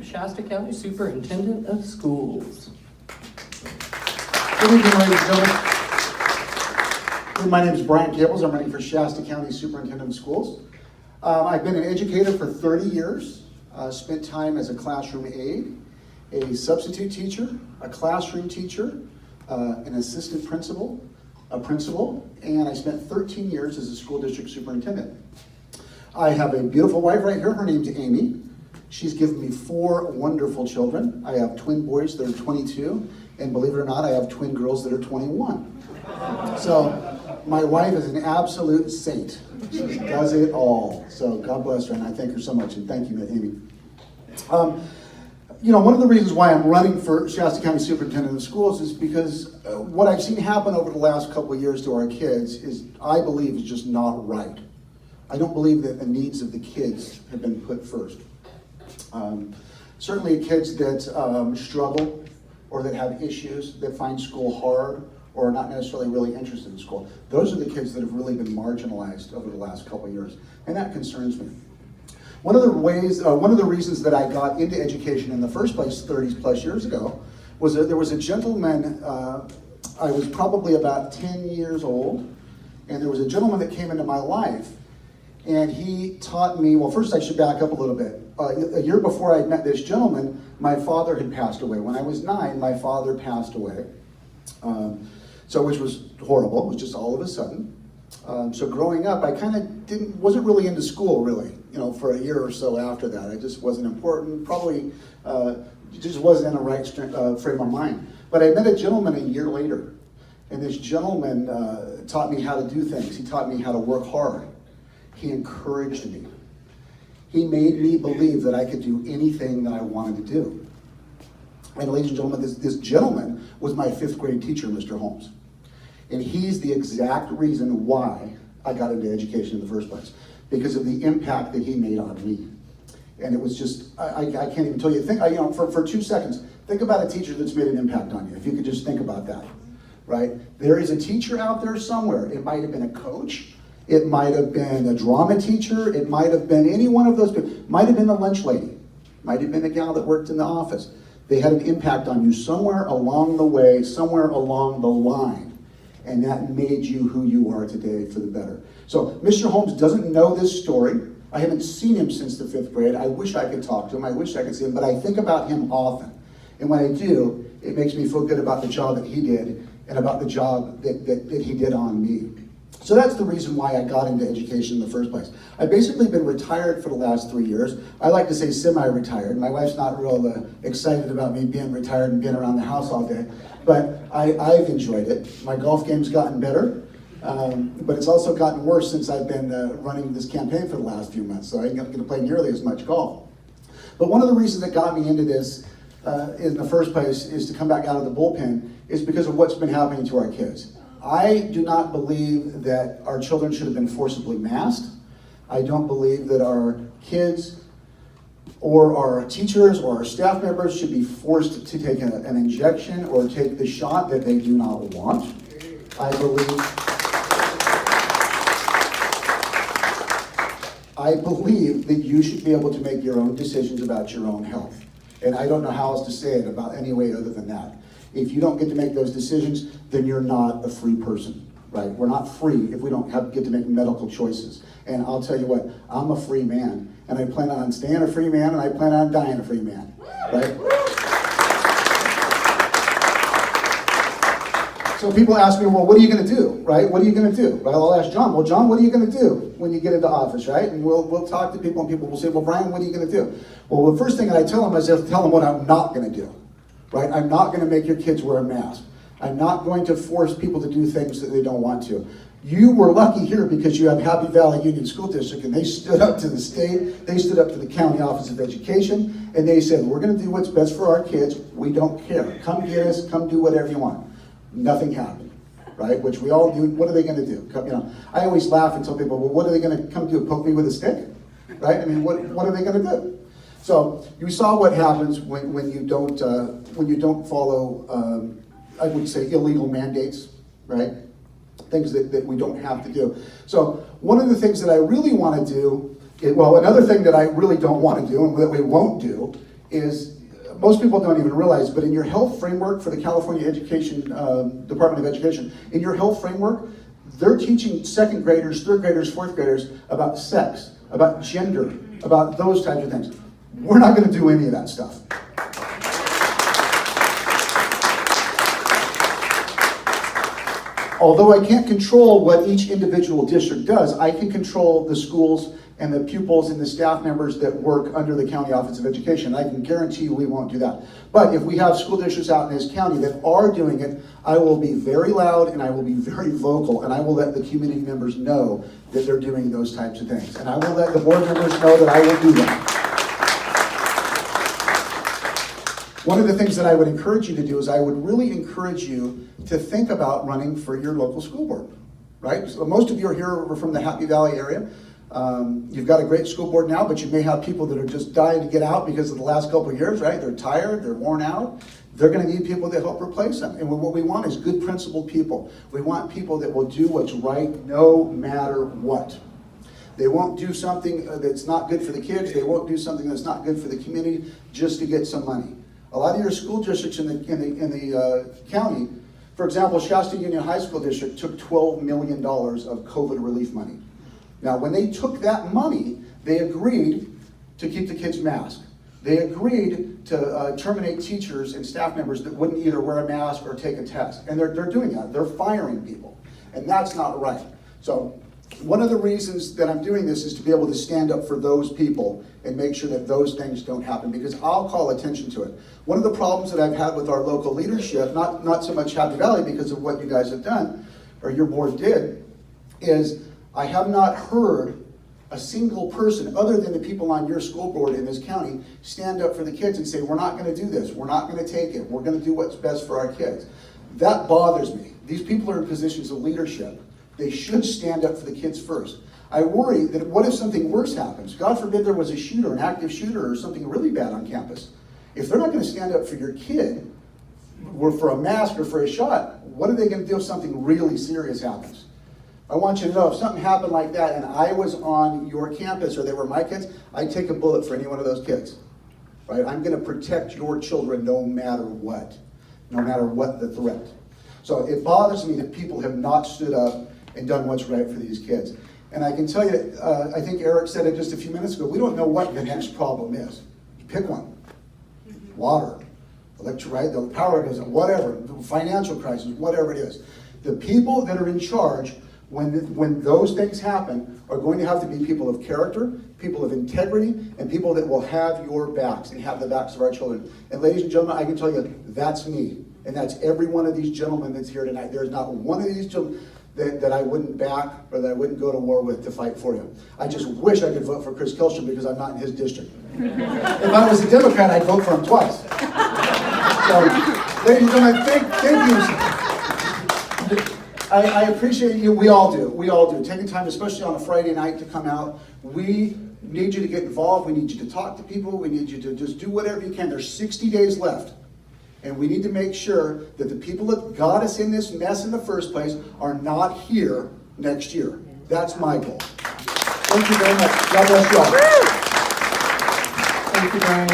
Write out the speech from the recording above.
Shasta County Superintendent of Schools. Good evening, ladies and gentlemen. My name is Bryan Caples. I'm running for Shasta County Superintendent of Schools. I've been an educator for 30 years, spent time as a classroom aide, a substitute teacher, a classroom teacher, an assistant principal, a principal, and I spent 13 years as a school district superintendent. I have a beautiful wife right here. Her name's Amy. She's given me 4 wonderful children. I have twin boys that are 22, and believe it or not, I have twin girls that are 21. So my wife is an absolute saint. She does it all. So God bless her, and I thank her so much, and thank you, Amy. One of the reasons why I'm running for Shasta County Superintendent of Schools is because what I've seen happen over the last couple of years to our kids is, I believe, is just not right. I don't believe that the needs of the kids have been put first. Certainly kids that struggle or that have issues, that find school hard or are not necessarily really interested in school, those are the kids that have really been marginalized over the last couple of years, and that concerns me. One of the reasons that I got into education in the first place 30 plus years ago was that there was a gentleman, I was probably about 10 years old, and there was a gentleman that came into my life, and he taught me, well, first I should back up a little bit. A year before I met this gentleman, my father had passed away. When I was 9, my father passed away, which was horrible. It was just all of a sudden. So growing up, I kind of wasn't really into school, really, for a year or so after that. It just wasn't important, probably just wasn't in the right frame of mind. But I met a gentleman a year later, and this gentleman taught me how to do things. He taught me how to work hard. He encouraged me. He made me believe that I could do anything that I wanted to do. And ladies and gentlemen, this gentleman was my 5th grade teacher, Mr. Holmes. And he's the exact reason why I got into education in the first place, because of the impact that he made on me. And it was just, I can't even tell you, for 2 seconds, think about a teacher that's made an impact on you, if you could just think about that, right? There is a teacher out there somewhere. It might have been a coach. It might have been a drama teacher. It might have been any one of those people. Might have been the lunch lady. Might have been the gal that worked in the office. They had an impact on you somewhere along the way, somewhere along the line. And that made you who you are today for the better. So Mr. Holmes doesn't know this story. I haven't seen him since the 5th grade. I wish I could talk to him. I wish I could see him. But I think about him often. And when I do, it makes me feel good about the job that he did and about the job that he did on me. So that's the reason why I got into education in the first place. I've basically been retired for the last 3 years. I like to say semi-retired. My wife's not real excited about me being retired and being around the house all day, but I've enjoyed it. My golf game's gotten better, but it's also gotten worse since I've been running this campaign for the last few months, so I ain't going to play nearly as much golf. But one of the reasons that got me into this in the first place is to come back out of the bullpen is because of what's been happening to our kids. I do not believe that our children should have been forcibly masked. I don't believe that our kids or our teachers or our staff members should be forced to take an injection or take the shot that they do not want. I believe that you should be able to make your own decisions about your own health. And I don't know how else to say it about any way other than that. If you don't get to make those decisions, then you're not a free person, right? We're not free if we don't get to make medical choices. And I'll tell you what, I'm a free man, and I plan on staying a free man, and I plan on dying a free man, right? So people ask me, well, what are you going to do, right? What are you going to do? Right? I'll ask John, well, John, what are you going to do when you get into office, right? And we'll talk to people, and people will say, well, Bryan, what are you going to do? Well, the first thing that I tell them is I'll tell them what I'm not going to do. Right? I'm not going to make your kids wear a mask. I'm not going to force people to do things that they don't want to. You were lucky here because you have Happy Valley Union School District, and they stood up to the state, they stood up to the County Office of Education, and they said, we're going to do what's best for our kids. We don't care. Come get us. Come do whatever you want. Nothing happened, right? Which we all do. What are they going to do? I always laugh and tell people, well, what are they going to come do? Poke me with a stick? Right? I mean, what are they going to do? So you saw what happens when you don't follow, I would say, illegal mandates, right? Things that we don't have to do. So one of the things that I really want to do, another thing that I really don't want to do and that we won't do is, most people don't even realize, but in your health framework for the California Education, Department of Education, in your health framework, they're teaching second graders, third graders, fourth graders about sex, about gender, about those types of things. We're not going to do any of that stuff. Although I can't control what each individual district does, I can control the schools and the pupils and the staff members that work under the County Office of Education. I can guarantee you we won't do that. But if we have school districts out in this county that are doing it, I will be very loud and I will be very vocal, and I will let the community members know that they're doing those types of things. And I will let the board members know that I will do that. One of the things that I would encourage you to do is I would really encourage you to think about running for your local school board, right? So most of you are here are from the Happy Valley area. You've got a great school board now, but you may have people that are just dying to get out because of the last couple of years, right? They're tired, they're worn out. They're going to need people to help replace them. And what we want is good principled people. We want people that will do what's right no matter what. They won't do something that's not good for the kids. They won't do something that's not good for the community just to get some money. A lot of your school districts in the county, for example, Shasta Union High School District took $12 million of COVID relief money. Now, when they took that money, they agreed to keep the kids masked. They agreed to terminate teachers and staff members that wouldn't either wear a mask or take a test. And they're doing that. They're firing people. And that's not right. So one of the reasons that I'm doing this is to be able to stand up for those people and make sure that those things don't happen, because I'll call attention to it. One of the problems that I've had with our local leadership, not so much Happy Valley because of what you guys have done, or your board did, is I have not heard a single person other than the people on your school board in this county stand up for the kids and say, we're not going to do this, we're not going to take it, we're going to do what's best for our kids. That bothers me. These people are in positions of leadership. They should stand up for the kids first. I worry that what if something worse happens? God forbid there was a shooter, an active shooter, or something really bad on campus. If they're not going to stand up for your kid, or for a mask or for a shot, what are they going to do if something really serious happens? I want you to know if something happened like that and I was on your campus or they were my kids, I'd take a bullet for any one of those kids. Right? I'm going to protect your children no matter what the threat. So it bothers me that people have not stood up and done what's right for these kids. And I can tell you, I think Eric said it just a few minutes ago, we don't know what the next problem is. Pick one. Water, electric, right? The power goes on, whatever, financial crisis, whatever it is. The people that are in charge when those things happen are going to have to be people of character, people of integrity, and people that will have your backs and have the backs of our children. And ladies and gentlemen, I can tell you, that's me. And that's every one of these gentlemen that's here tonight. There's not one of these gentlemen that I wouldn't back or that I wouldn't go to war with to fight for you. I just wish I could vote for Chris Kelstrom because I'm not in his district. If I was a Democrat, I'd vote for him twice. So, ladies and gentlemen, thank you. I appreciate you. We all do. Taking time, especially on a Friday night, to come out. We need you to get involved. We need you to talk to people. We need you to just do whatever you can. There's 60 days left. And we need to make sure that the people that got us in this mess in the first place are not here next year. That's my goal. Thank you very much. God bless you all. Thank you, Bryan.